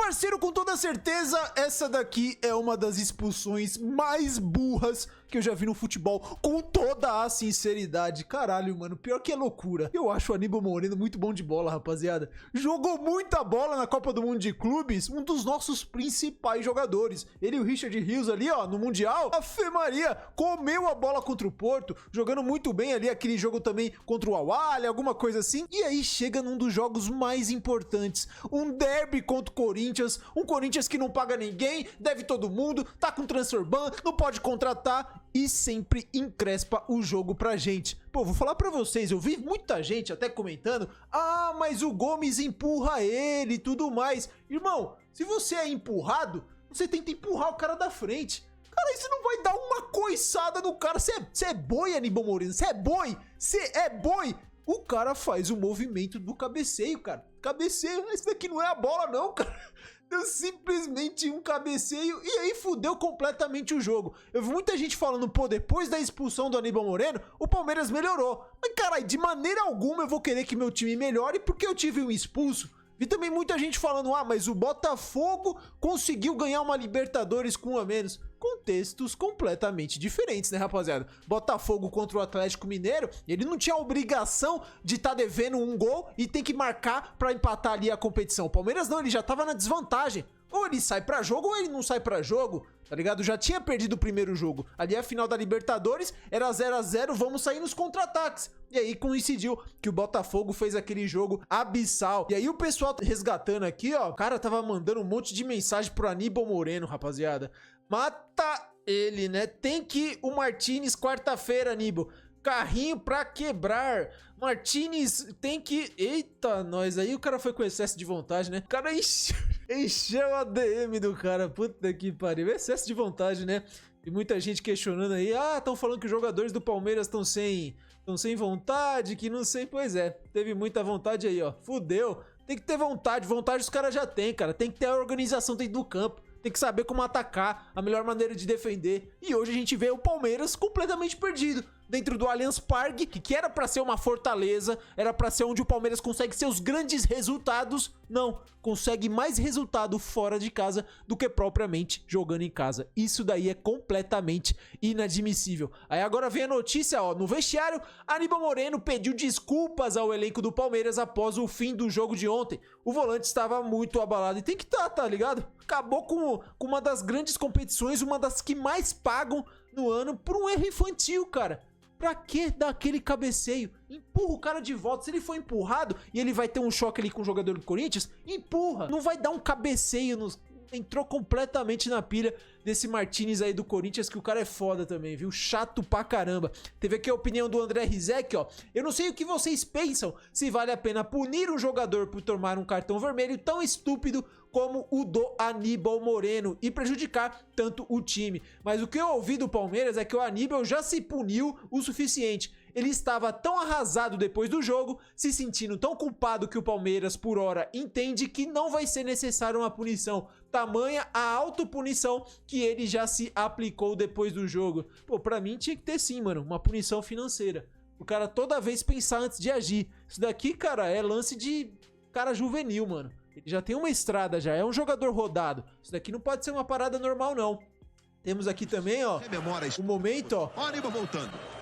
parceiro, com toda certeza, essa daqui é uma das expulsões mais burras que eu já vi no futebol, com toda a sinceridade. Caralho, mano, pior que é loucura. Eu acho o Aníbal Moreno muito bom de bola, rapaziada. Jogou muita bola na Copa do Mundo de Clubes, um dos nossos principais jogadores. Ele e o Richard Rios ali, ó, no Mundial. Ave Maria, comeu a bola contra o Porto, jogando muito bem ali, aquele jogo também contra o Al-Ahly, alguma coisa assim. E aí chega num dos jogos mais importantes, um derby contra o Corinthians, um Corinthians que não paga ninguém, deve todo mundo, tá com transfer ban, não pode contratar e sempre encrespa o jogo pra gente. Pô, vou falar pra vocês, eu vi muita gente até comentando: ah, mas o Gomes empurra ele e tudo mais. Irmão, se você é empurrado, você tenta empurrar o cara da frente. Cara, aí você não vai dar uma coiçada no cara. Você é boi, Aníbal Moreno, você é boi, você é boi. O cara faz o movimento do cabeceio, cara. Cabeceio, esse daqui não é a bola não, cara. Deu simplesmente um cabeceio e aí fudeu completamente o jogo. Eu vi muita gente falando: pô, depois da expulsão do Aníbal Moreno, o Palmeiras melhorou. Mas caralho, de maneira alguma eu vou querer que meu time melhore porque eu tive um expulso. Vi também muita gente falando: ah, mas o Botafogo conseguiu ganhar uma Libertadores com um a menos. Contextos completamente diferentes, né, rapaziada? Botafogo contra o Atlético Mineiro, ele não tinha a obrigação de estar devendo um gol e tem que marcar pra empatar ali a competição. O Palmeiras não, ele já tava na desvantagem. Ou ele sai pra jogo ou ele não sai pra jogo, tá ligado? Já tinha perdido o primeiro jogo. Ali a final da Libertadores era 0 a 0, vamos sair nos contra-ataques. E aí coincidiu que o Botafogo fez aquele jogo abissal. E aí o pessoal resgatando aqui, ó, o cara tava mandando um monte de mensagem pro Aníbal Moreno, rapaziada. Mata ele, né? Tem que o Martínez quarta-feira, Aníbal. Carrinho pra quebrar. Martínez tem que... Eita, nós. Aí o cara foi com excesso de vontade, né? O cara encheu a DM do cara. Puta que pariu. Excesso de vontade, né? E muita gente questionando aí. Ah, estão falando que os jogadores do Palmeiras estão sem vontade, que não sei. Pois é, teve muita vontade aí, ó. Fudeu. Tem que ter vontade. Vontade os caras já tem, cara. Tem que ter a organização dentro do campo. Tem que saber como atacar, a melhor maneira de defender. E hoje a gente vê o Palmeiras completamente perdido dentro do Allianz Parque, que era pra ser uma fortaleza, era pra ser onde o Palmeiras consegue seus grandes resultados. Não, consegue mais resultado fora de casa do que propriamente jogando em casa. Isso daí é completamente inadmissível. Aí agora vem a notícia, ó, no vestiário, Aníbal Moreno pediu desculpas ao elenco do Palmeiras após o fim do jogo de ontem. O volante estava muito abalado e tem que tá ligado? Acabou com uma das grandes competições, uma das que mais pagam no ano, por um erro infantil, cara. Pra que dar aquele cabeceio? Empurra o cara de volta. Se ele for empurrado e ele vai ter um choque ali com o jogador do Corinthians, empurra. Não vai dar um cabeceio nos... Entrou completamente na pilha desse Martínez aí do Corinthians, que o cara é foda também, viu? Chato pra caramba. Teve aqui a opinião do André Rizek, ó. Eu não sei o que vocês pensam, se vale a pena punir um jogador por tomar um cartão vermelho tão estúpido como o do Aníbal Moreno e prejudicar tanto o time. Mas o que eu ouvi do Palmeiras é que o Aníbal já se puniu o suficiente. Ele estava tão arrasado depois do jogo, se sentindo tão culpado, que o Palmeiras, por hora, entende que não vai ser necessária uma punição. Tamanha a autopunição que ele já se aplicou depois do jogo. Pô, pra mim tinha que ter sim, mano, uma punição financeira. O cara toda vez pensar antes de agir. Isso daqui, cara, é lance de cara juvenil, mano. Ele já tem uma estrada, já é um jogador rodado. Isso daqui não pode ser uma parada normal, não. Temos aqui também, ó, um momento, ó.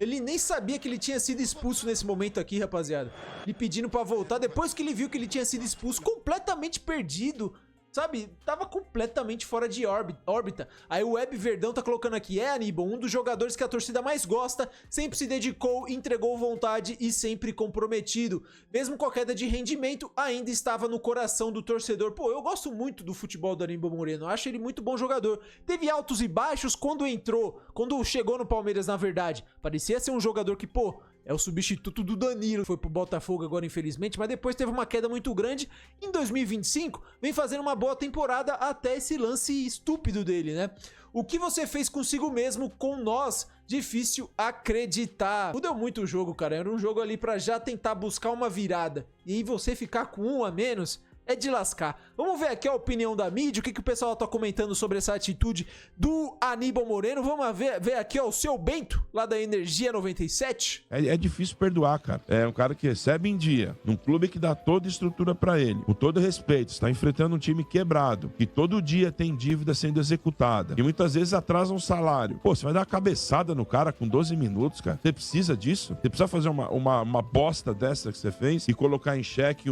Ele nem sabia que ele tinha sido expulso nesse momento aqui, rapaziada. Ele pedindo pra voltar, depois que ele viu que ele tinha sido expulso, completamente perdido. Sabe, tava completamente fora de órbita. Aí o Web Verdão tá colocando aqui: é, Aníbal, um dos jogadores que a torcida mais gosta, sempre se dedicou, entregou vontade e sempre comprometido. Mesmo com a queda de rendimento, ainda estava no coração do torcedor. Pô, eu gosto muito do futebol do Aníbal Moreno, acho ele muito bom jogador. Teve altos e baixos quando entrou, quando chegou no Palmeiras, na verdade. Parecia ser um jogador que, pô, é o substituto do Danilo, foi pro Botafogo agora, infelizmente, mas depois teve uma queda muito grande. Em 2025, vem fazendo uma boa temporada até esse lance estúpido dele, né? O que você fez consigo mesmo, com nós? Difícil acreditar. Mudou muito o jogo, cara. Era um jogo ali pra já tentar buscar uma virada. E aí você ficar com um a menos... é de lascar. Vamos ver aqui a opinião da mídia, o que o pessoal tá comentando sobre essa atitude do Aníbal Moreno. Vamos ver aqui, ó, o seu Bento, lá da Energia 97. É difícil perdoar, cara. É um cara que recebe em dia, num clube que dá toda a estrutura pra ele, com todo respeito, está enfrentando um time quebrado, que todo dia tem dívida sendo executada, e muitas vezes atrasa um salário. Pô, você vai dar uma cabeçada no cara com 12 minutos, cara? Você precisa disso? Você precisa fazer uma bosta dessa que você fez e colocar em xeque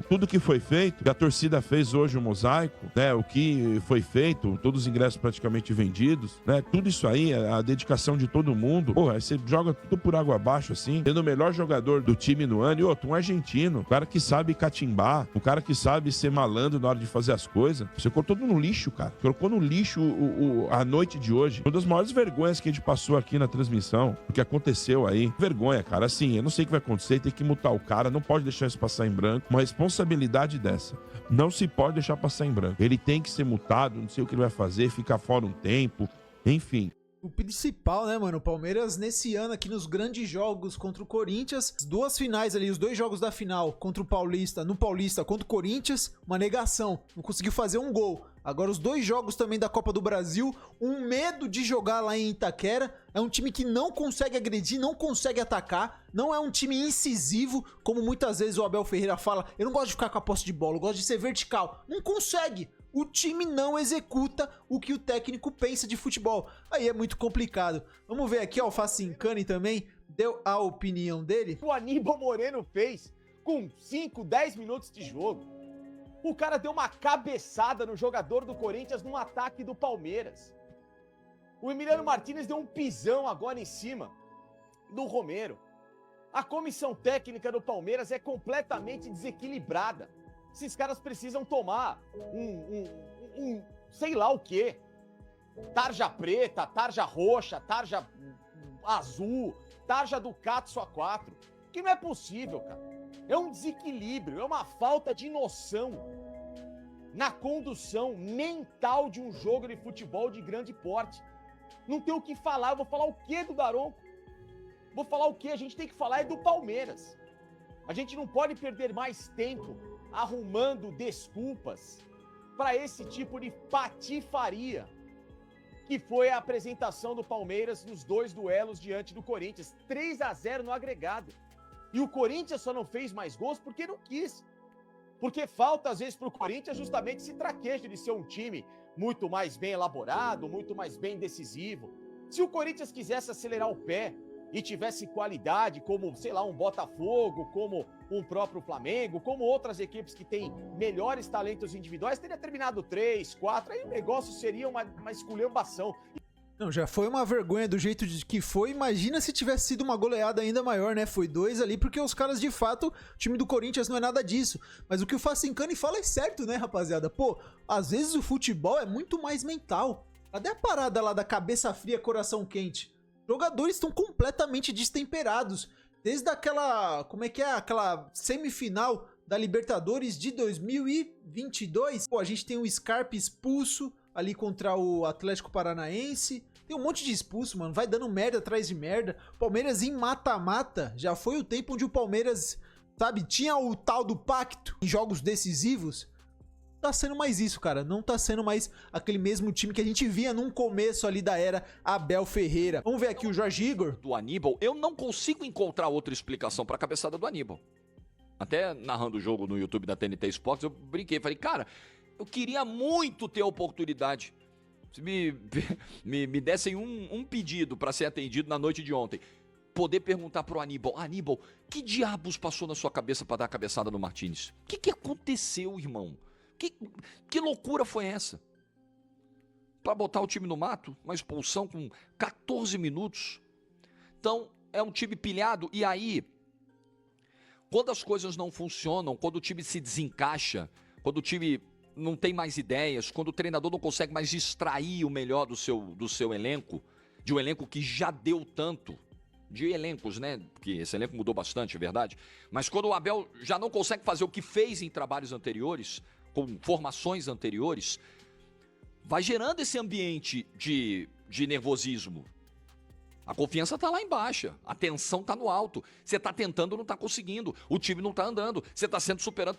tudo que foi feito, que a torcida fez hoje o mosaico, né? O que foi feito, todos os ingressos praticamente vendidos, né? Tudo isso aí, a dedicação de todo mundo. Porra, aí você joga tudo por água abaixo, assim, tendo o melhor jogador do time no ano, e outro, um argentino, um cara que sabe catimbar, um cara que sabe ser malandro na hora de fazer as coisas. Você colocou tudo no lixo, cara. Colocou no lixo a noite de hoje. Uma das maiores vergonhas que a gente passou aqui na transmissão, o que aconteceu aí. Vergonha, cara. Assim, eu não sei o que vai acontecer, tem que multar o cara, não pode deixar isso passar em branco. Uma responsabilidade dessa não se pode deixar passar em branco. Ele tem que ser multado, não sei o que ele vai fazer, ficar fora um tempo, enfim. O principal, né, mano? O Palmeiras nesse ano aqui nos grandes jogos contra o Corinthians, as duas finais ali, os dois jogos da final contra o Paulista, no Paulista contra o Corinthians, uma negação, não conseguiu fazer um gol. Agora os dois jogos também da Copa do Brasil, um medo de jogar lá em Itaquera, é um time que não consegue agredir, não consegue atacar, não é um time incisivo, como muitas vezes o Abel Ferreira fala, eu não gosto de ficar com a posse de bola, eu gosto de ser vertical, não consegue. O time não executa o que o técnico pensa de futebol. Aí é muito complicado. Vamos ver aqui, ó, o Facincani também deu a opinião dele. O Aníbal Moreno fez com 5, 10 minutos de jogo. O cara deu uma cabeçada no jogador do Corinthians num ataque do Palmeiras. O Emiliano Martínez deu um pisão agora em cima do Romero. A comissão técnica do Palmeiras é completamente desequilibrada. Esses caras precisam tomar sei lá o quê. Tarja preta, tarja roxa, tarja azul, tarja Ducato A4. Que não é possível, cara. É um desequilíbrio, é uma falta de noção na condução mental de um jogo de futebol de grande porte. Não tem o que falar. Eu vou falar o quê do Daronco? Vou falar o quê? A gente tem que falar é do Palmeiras. A gente não pode perder mais tempo arrumando desculpas para esse tipo de patifaria que foi a apresentação do Palmeiras nos dois duelos diante do Corinthians. 3-0 no agregado. E o Corinthians só não fez mais gols porque não quis. Porque falta, às vezes, para o Corinthians justamente esse traquejo de ser um time muito mais bem elaborado, muito mais bem decisivo. Se o Corinthians quisesse acelerar o pé e tivesse qualidade, como, sei lá, um Botafogo, como um próprio Flamengo, como outras equipes que têm melhores talentos individuais, teria terminado 3, 4, aí o negócio seria uma esculhambação. Não, já foi uma vergonha do jeito que foi. Imagina se tivesse sido uma goleada ainda maior, né? Foi 2 ali, porque os caras, de fato, o time do Corinthians não é nada disso. Mas o que o Facincani fala é certo, né, rapaziada? Pô, às vezes o futebol é muito mais mental. Cadê a parada lá da cabeça fria, coração quente? Jogadores estão completamente destemperados. Desde aquela, como é que é? Aquela semifinal da Libertadores de 2022. Pô, a gente tem o Scarpa expulso ali contra o Atlético Paranaense. Tem um monte de expulso, mano. Vai dando merda atrás de merda. Palmeiras em mata-mata. Já foi o tempo onde o Palmeiras, sabe, tinha o tal do pacto em jogos decisivos. Tá sendo mais isso, cara. Não tá sendo mais aquele mesmo time que a gente via num começo ali da era Abel Ferreira. Vamos ver aqui o Jorge Igor. Do Aníbal, eu não consigo encontrar outra explicação pra cabeçada do Aníbal. Até narrando o jogo no YouTube da TNT Sports, eu brinquei. Falei, cara, eu queria muito ter a oportunidade. Se me dessem um pedido pra ser atendido na noite de ontem. Poder perguntar pro Aníbal, Aníbal, que diabos passou na sua cabeça pra dar a cabeçada no Martínez? O que aconteceu, irmão? Que loucura foi essa? Para botar o time no mato, uma expulsão com 14 minutos. Então, é um time pilhado. E aí, quando as coisas não funcionam, quando o time se desencaixa, quando o time não tem mais ideias, quando o treinador não consegue mais extrair o melhor do seu elenco, de um elenco que já deu tanto, de elencos, né? Porque esse elenco mudou bastante, é verdade. Mas quando o Abel já não consegue fazer o que fez em trabalhos anteriores, com formações anteriores, vai gerando esse ambiente de nervosismo. A confiança tá lá embaixo, a tensão tá no alto. Você tá tentando, não tá conseguindo. O time não tá andando. Você tá sendo superado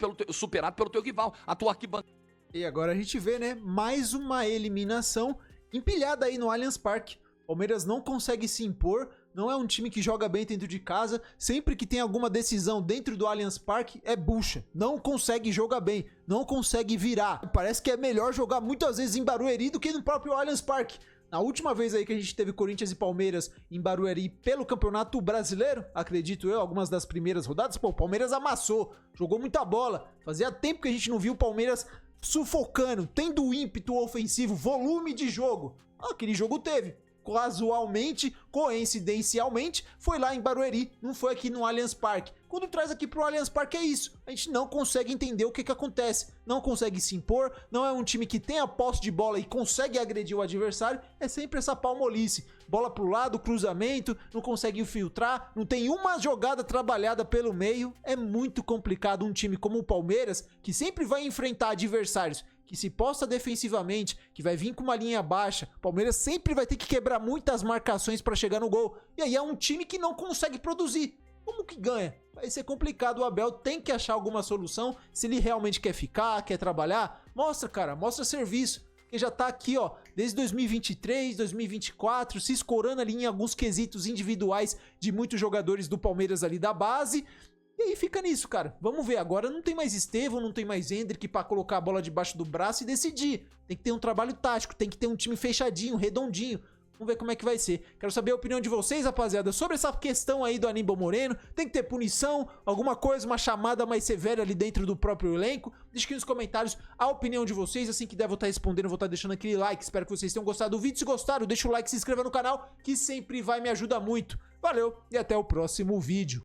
pelo teu rival. A tua arquibancada. E agora a gente vê, né, mais uma eliminação empilhada aí no Allianz Parque. Palmeiras não consegue se impor, não é um time que joga bem dentro de casa. Sempre que tem alguma decisão dentro do Allianz Parque, é bucha. Não consegue jogar bem, não consegue virar. Parece que é melhor jogar muitas vezes em Barueri do que no próprio Allianz Parque. Na última vez aí que a gente teve Corinthians e Palmeiras em Barueri pelo Campeonato Brasileiro, acredito eu, algumas das primeiras rodadas, pô, o Palmeiras amassou, jogou muita bola. Fazia tempo que a gente não viu o Palmeiras sufocando, tendo ímpeto ofensivo, volume de jogo. Aquele jogo teve. Casualmente, coincidencialmente, foi lá em Barueri, não foi aqui no Allianz Parque. Quando traz aqui pro Allianz Parque é isso, a gente não consegue entender o que acontece, não consegue se impor, não é um time que tem a posse de bola e consegue agredir o adversário, é sempre essa palmolice, bola pro lado, cruzamento, não consegue filtrar, não tem uma jogada trabalhada pelo meio, é muito complicado um time como o Palmeiras, que sempre vai enfrentar adversários que se posta defensivamente, que vai vir com uma linha baixa, o Palmeiras sempre vai ter que quebrar muitas marcações para chegar no gol. E aí é um time que não consegue produzir. Como que ganha? Vai ser complicado, o Abel tem que achar alguma solução, se ele realmente quer ficar, quer trabalhar, mostra, cara, mostra serviço. Que já tá aqui, ó, desde 2023, 2024, se escorando ali em alguns quesitos individuais de muitos jogadores do Palmeiras ali da base. E aí fica nisso, cara. Vamos ver, agora não tem mais Estevão, não tem mais Hendrick pra colocar a bola debaixo do braço e decidir. Tem que ter um trabalho tático, tem que ter um time fechadinho, redondinho. Vamos ver como é que vai ser. Quero saber a opinião de vocês, rapaziada, sobre essa questão aí do Aníbal Moreno. Tem que ter punição, alguma coisa, uma chamada mais severa ali dentro do próprio elenco. Deixa aqui nos comentários a opinião de vocês. Assim que der, vou estar respondendo, vou estar deixando aquele like. Espero que vocês tenham gostado do vídeo. Se gostaram, deixa o like, se inscreva no canal, que sempre vai me ajudar muito. Valeu e até o próximo vídeo.